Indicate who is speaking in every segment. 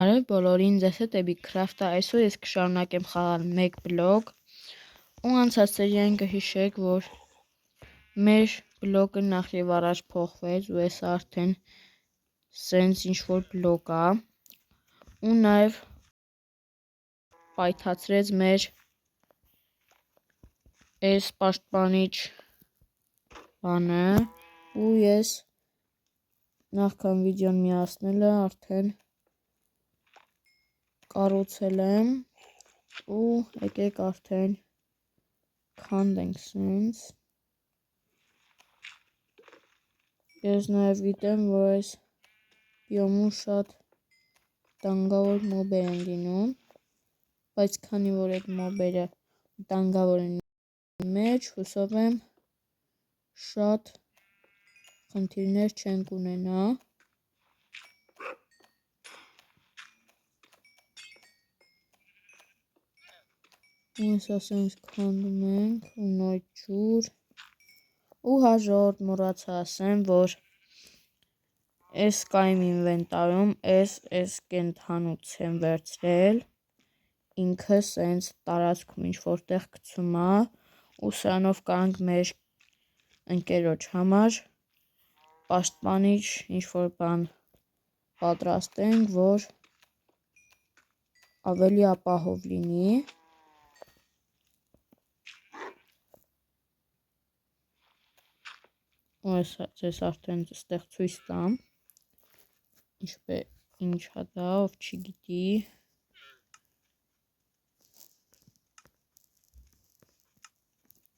Speaker 1: Բարև բոլորին, ձեզ հետ է Bigcraft-ը, այսօր ես կշարունակեմ խաղալ մեկ բլոկ ու անցած սերիային կհիշեք, որ մեր բլոկը նախ եւ առաջ փոխվեց ու այս արդեն սենց ինչ-որ բլոկ է ու նաեւ պայթացրեց մեր այս պաշտպանիչ բանը ու ես նախքան վիդեոն միացնելը արդեն կառուցել եմ ու եկեք արդեն քանդենք սենց ես նաև գիտեմ, որ այս բիոմում շատ տանգավոր մոբեր են լինում, բայց քանի որ այդ մոբերը տանգավոր են մեջ, հուսով եմ շատ խնդիրներ չենք ունենա Ես ասենց քանդում ենք ու նոր ջուր ու հաջորդ մոռացա ասեմ, որ այս կայմ ինվենտարում այս կենթանուց եմ վերցրել ինքը սենց տարածքում ինչ որտեղ գցում է ու սրանով կարանք մեր ընկերոջ համար պաշտպանիչ ինչ որ բան պատրաստենք, որ ավելի ապահով լինի ու ես արդեն այստեղ ցույց տամ ինչ է դա, ով չգիտի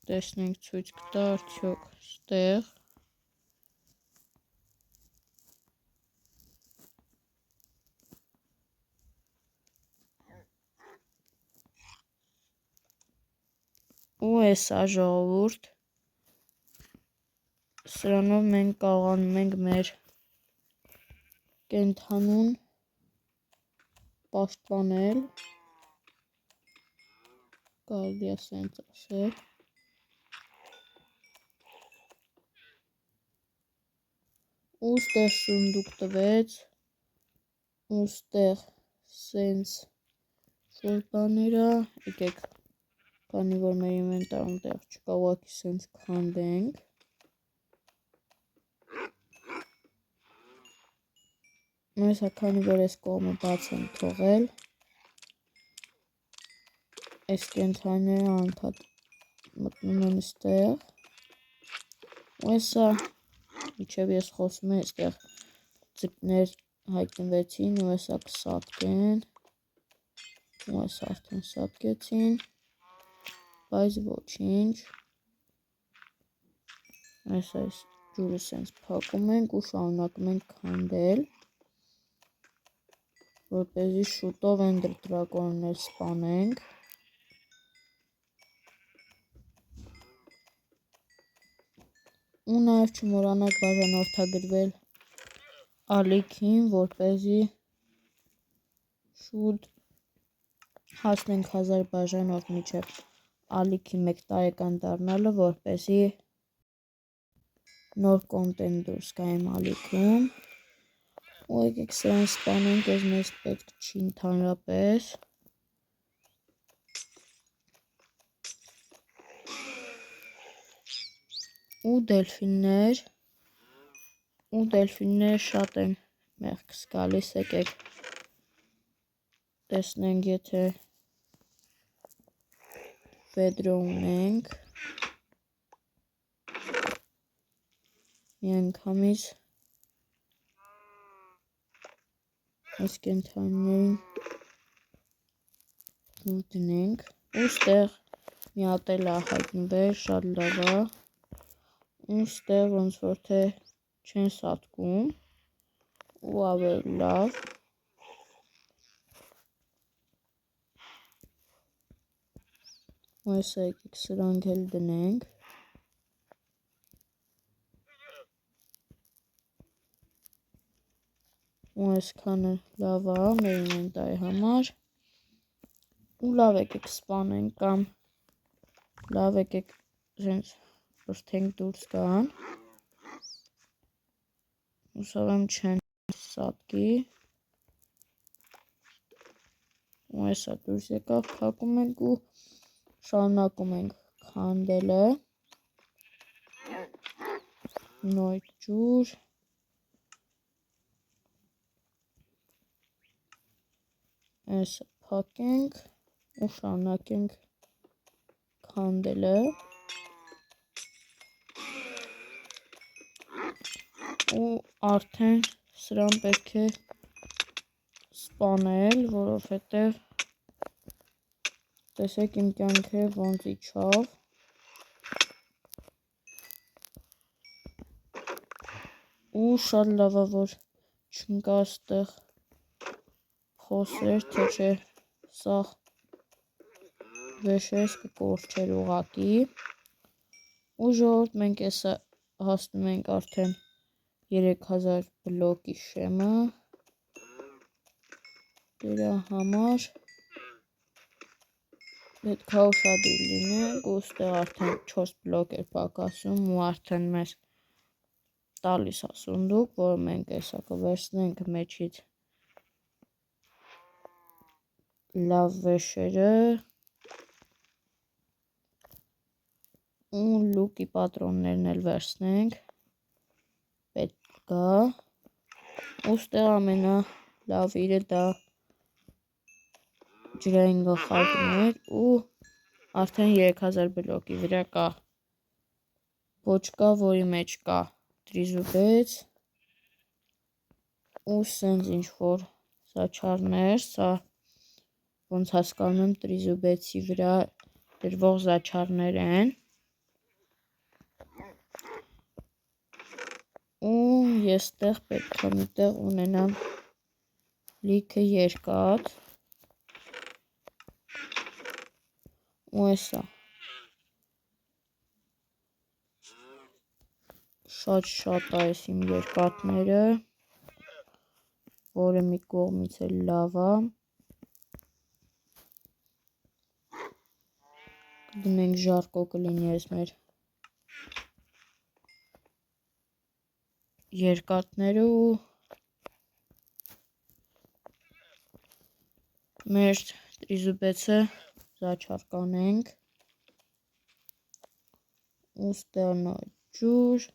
Speaker 1: տեսնենք ցույց կտա արդյոք այստեղ ու էսա ժողովուրդ սրանով մենք կարողանում ենք մեր կենթանուն պաշտպանել կարելի է սենց ասել ու ստեղ սունդուկ տվեց ու ստեղ սենց որ բաներ է եկեք քանի որ մեր ինվենտարում տեղ չկա ուղղակի սենց քանդենք Ես քանի որ այս կողմը բաց եմ թողել այս կենթանիները անդադ մտնում են այստեղ ու հեսա իջև ես խոսում եմ այստեղ ձկներ հայտնվեցին ու հեսա կսատկեն ու հեսա արդեն սատկեցին բայց ոչինչ այս ջուրը սենց փակում ենք ու շարունակում ենք քանդել որպեսզի շուտով էնդեր դրակոններ սպանենք ու նաև չմոռանաք բաժանորդագրվել ալիքին, որպեսզի շուտ հասնենք 1000 բաժանորդ մինչև ալիքի 1 տարեկան դառնալը, որպեսզի նոր կոնտենտ դուրս գա իմ ալիքում ու եկեք սրան սպանենք, ես մեզ պետք չի ընդհանրապես ու դելֆինները շատ են մեղքս գալիս, եկեք տեսնենք, եթե վեդրո ունենք միանգամից այս կենթանիներին դուր դնենք ու ստեղ մի հատ էլ է հայտնվել շատ լավ է ու ստեղ ոնց որ թե չեն սատկում ու ավելի լավ ու հեսա եկեք սրանք էլ դնենք ու այսքանը լավ է մեր ինվենտարի համար ու լավ եկեք սպանենք կամ լավ եկեք ժենց բրթենք դուրս գան հուսով եմ չեն սատկի ու հեսա դուրս եկավ, փակում ենք ու շարունակում ենք քանդելը, նոր ջուր, հեսա փակենք ու շարունակենք քանդելը, ու արդեն սրան պետք է սպանել, որովհետև տեսեք իմ կյանքը ոնց իջավ, ու շատ լավ է, որ չընկա այստեղ խոսեր, թե չէ սաղ վեշերս կկորչեր ուղղակի, ու ժողովուրդ մենք հեսա հասնում ենք արդեն 3000 բլոկի շեմը, դրա համար պետք է ուշադիր լինենք, ու ստեղ արդեն 4 բլոկ էր պակասում ու արդեն մեզ տալիս է սունդուկ, որը մենք հեսա կվերցնենք մեջից լավ վեշերը ու լուկի պատրոններն էլ վերցնենք, պետք կա, ու ստեղ ամենալավ իրը դա ջրային գլխարկն էր, ու արդեն 3000 բլոկի վրա կա բոճկա, որի մեջ կա տրիզուբեց, ու սենց ինչ-որ զաչարներ, սա ոնց հասկանում եմ տրիզուբեցի վրա դրվող զաչարներ են, ու ես տեղ պետք է միտեղ ունենամ լիքը երկաթ, ու հեսա շատ է ես իմ երկաթները, որը մի կողմից էլ լավ է, կդնենք ժարկո կլինի ես մեր երկաթները ու մեր տրիզուբեցը զաչար կանենք, ու ստեղ նոր ջուր,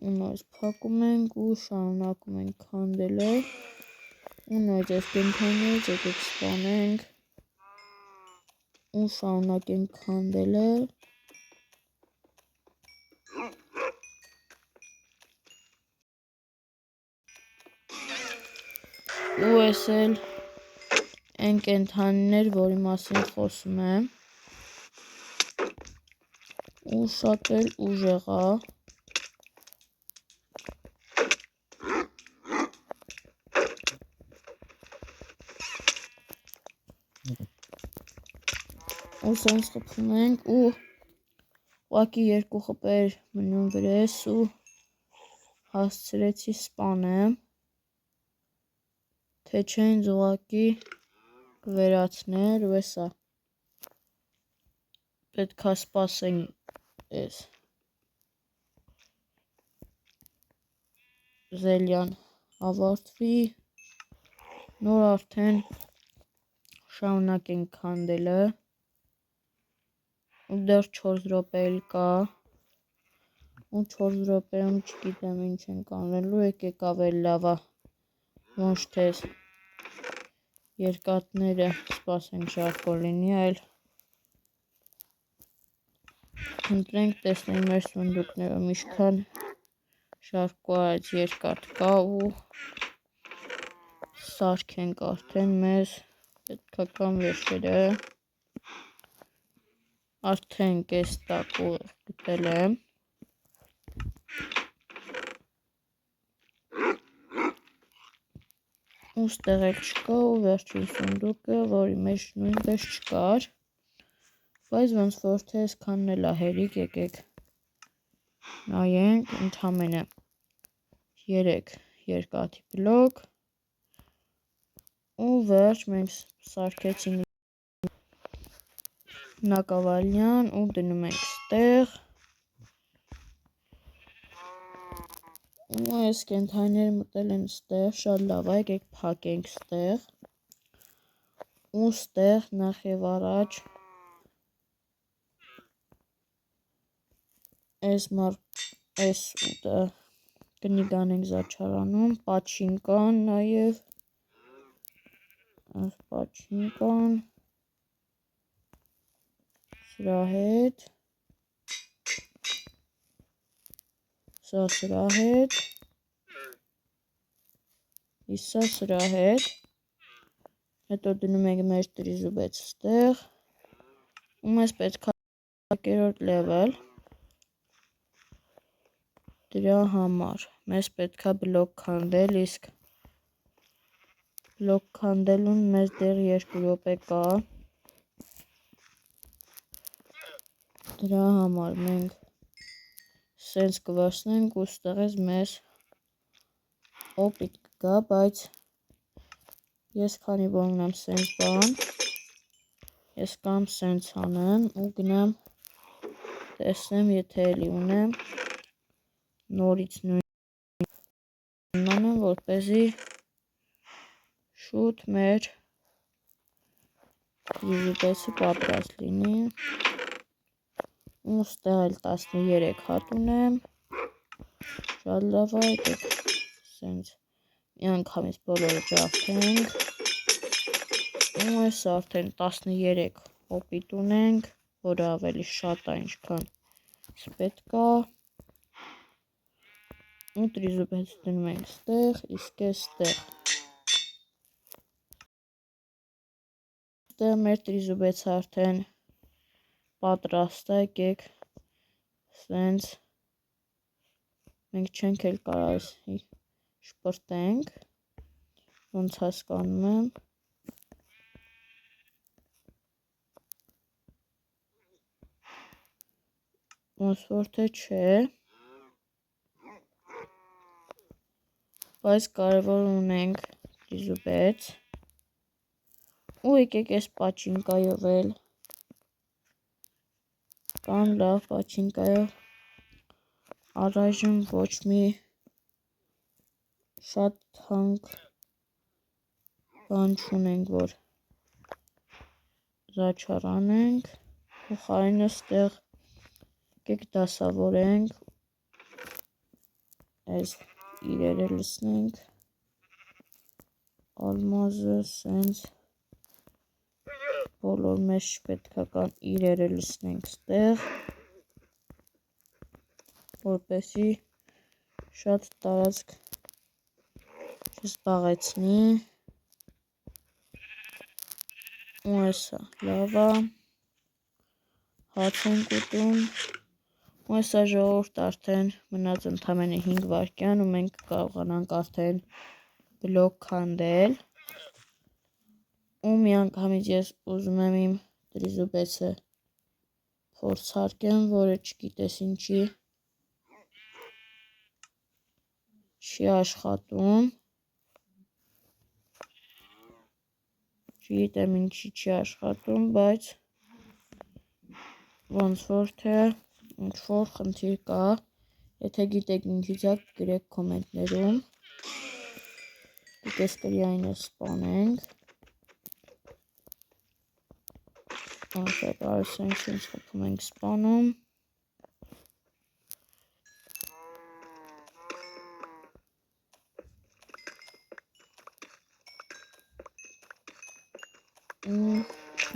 Speaker 1: ու նորից փակում ենք ու շարունակում ենք քանդելը, ու նորից այս կենթանիներից եկեք սպանենք ու շարունակենք քանդելը, ու ես էլ այն կենթանիներ, որի մասին խոսում եմ, ու շատ էլ ուժեղ է, ու սենց խփում ենք, ու ուղղակի 2 խփեր մնում վրես ու հասցրեցի սպանեմ, թե չէ ինձ ուղղակի կվերացներ, ու հեսա պետք է սպասենք ես զելյան ավարտվի, նոր արդեն շարունակենք քանդելը, ու դեռ 4 րոպե էլ կա, ու 4 րոպեում չգիտեմ ինչ ենք անելու, եկեք ավելի լավ է, ոչ թե երկաթները սպասենք ժարկո լինի, այլ ընտրենք, տեսնենք մեր սունդուկներում ինչքան ժարկո արած երկաթ կա, ու սարքենք արդեն մեզ պետքական վեշերը, արդեն կես տակ ուղիղ գտել եմ, ու ստեղ էլ չկա, ու վերջին սունդուկը, որի մեջ նույնպես չկար, բայց ոնց որ թե այսքանն էլ է հերիք, եկեք նայենք, ընդամենը 3 երկաթի բլոկ, ու վերջ մենք սարքեցինք Նակավալյան ու դնում ենք ստեղ։ Ու այս կենթանիները մտել են ստեղ, շատ լավ է, եկեք փակենք ստեղ։ Ու ստեղ նախ եւ առաջ այս ուտը կնիգան ենք զաչարանում, պաչինկան նաև, այս պաչինկան, սրա հետ, սա սրա հետ, իսա սրա հետ, հետո դնում ենք մեր տրիզուբեց ստեղ, ու մեզ պետք է 2-րդ level, դրա համար մեզ պետք է բլոկ քանդել, իսկ բլոկ քանդելուն մեզ դեռ 2 րոպե կա, դրա համար մենք սենց կվասնենք ու ստեղից մեզ օպիտ կգա, բայց ես քանի որ ունեմ սենց բան, ես կամ սենց անեմ ու գնամ տեսնեմ, եթե էլի ունեմ, նորից նույն անեմ, որպեսզի շուտ մեր տրիզուբեցը պատրաստ լինի, ու ստեղ էլ 13 հատ ունեմ, շատ լավ է, եկեք սենց միանգամից բոլորը ջարդենք, ու այս արդեն 13 օպիտ ունենք, որը ավելի շատ է, ինչքան պետք է, ու տրիզուբեց դնում ենք ստեղ, իսկ ես ստեղ մեր տրիզուբեցը արդեն պատրաստ է, եկեք սենց մենք չենք էլ կարող շպրտենք, ոնց հասկանում եմ, ոնց որ թե չէ, բայց կարևոր ունենք տրիզուբեց, ու եկեք այս պաչինկայով էլ, կամ լավ պաչինկայով, առայժմ ոչ մի շատ թանկ բան չունենք, որ զաչարանենք, փոխարենը ստեղ եկեք դասավորենք, այս իրերը լցնենք, ալմազը սենց, բոլոր մեզ պետքական իրերը լցնենք ստեղ, որպեսզի շատ տարածք չզբաղեցնի, ու այսա լավ է, հաց ենք ուտում, ու այսա ժողովուրդ արդեն մնաց ընդամենը 5 վայրկյան ու մենք կարողանանք արդեն բլոկ քանդել, ու միանգամից ես ուզում եմ իմ տրիզուբեցը փորձարկեմ, որը չգիտես ինչի չի աշխատում, չգիտեմ ինչի չի աշխատում, բայց ոնց որ թե ինչ որ խնդիր կա, եթե գիտեք ինչից է, գրեք կոմենտներում, դուք ես կրի այնը սպանենք, Արսենք ինձ խփում ենք սպանում,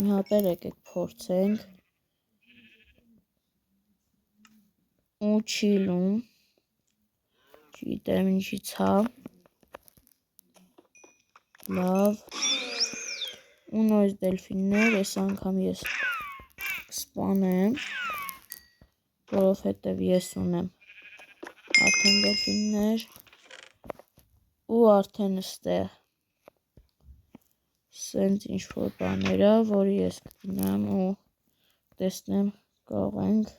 Speaker 1: մի հատեր եկեք փորձենք, ու չի լում, չգիտեմ ինչից է, լավ, ու նույնս դելֆիններ, այս անգամ ես կսպանեմ, որովհետև ես ունեմ արդեն դելֆիններ, ու արդեն ստեղ սենց ինչ-որ բաներ է, որը ես կգնամ ու տեսնեմ կարող ենք,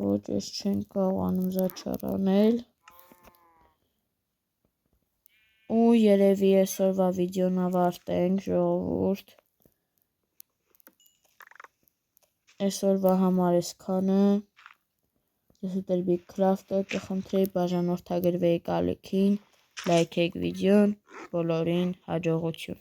Speaker 1: ոչ ես չենք կարողանում զաչարանել, ու երևի այսօրվա վիդեոն ավարտենք ժողովուրդ, Այսօրվա համար այսքանը։ Ես հետ էլ Big Craft-ը կխնդրեի բաժանորդագրվեիք ալիքին, լայքեիք վիդեոն, բոլորին հաջողություն։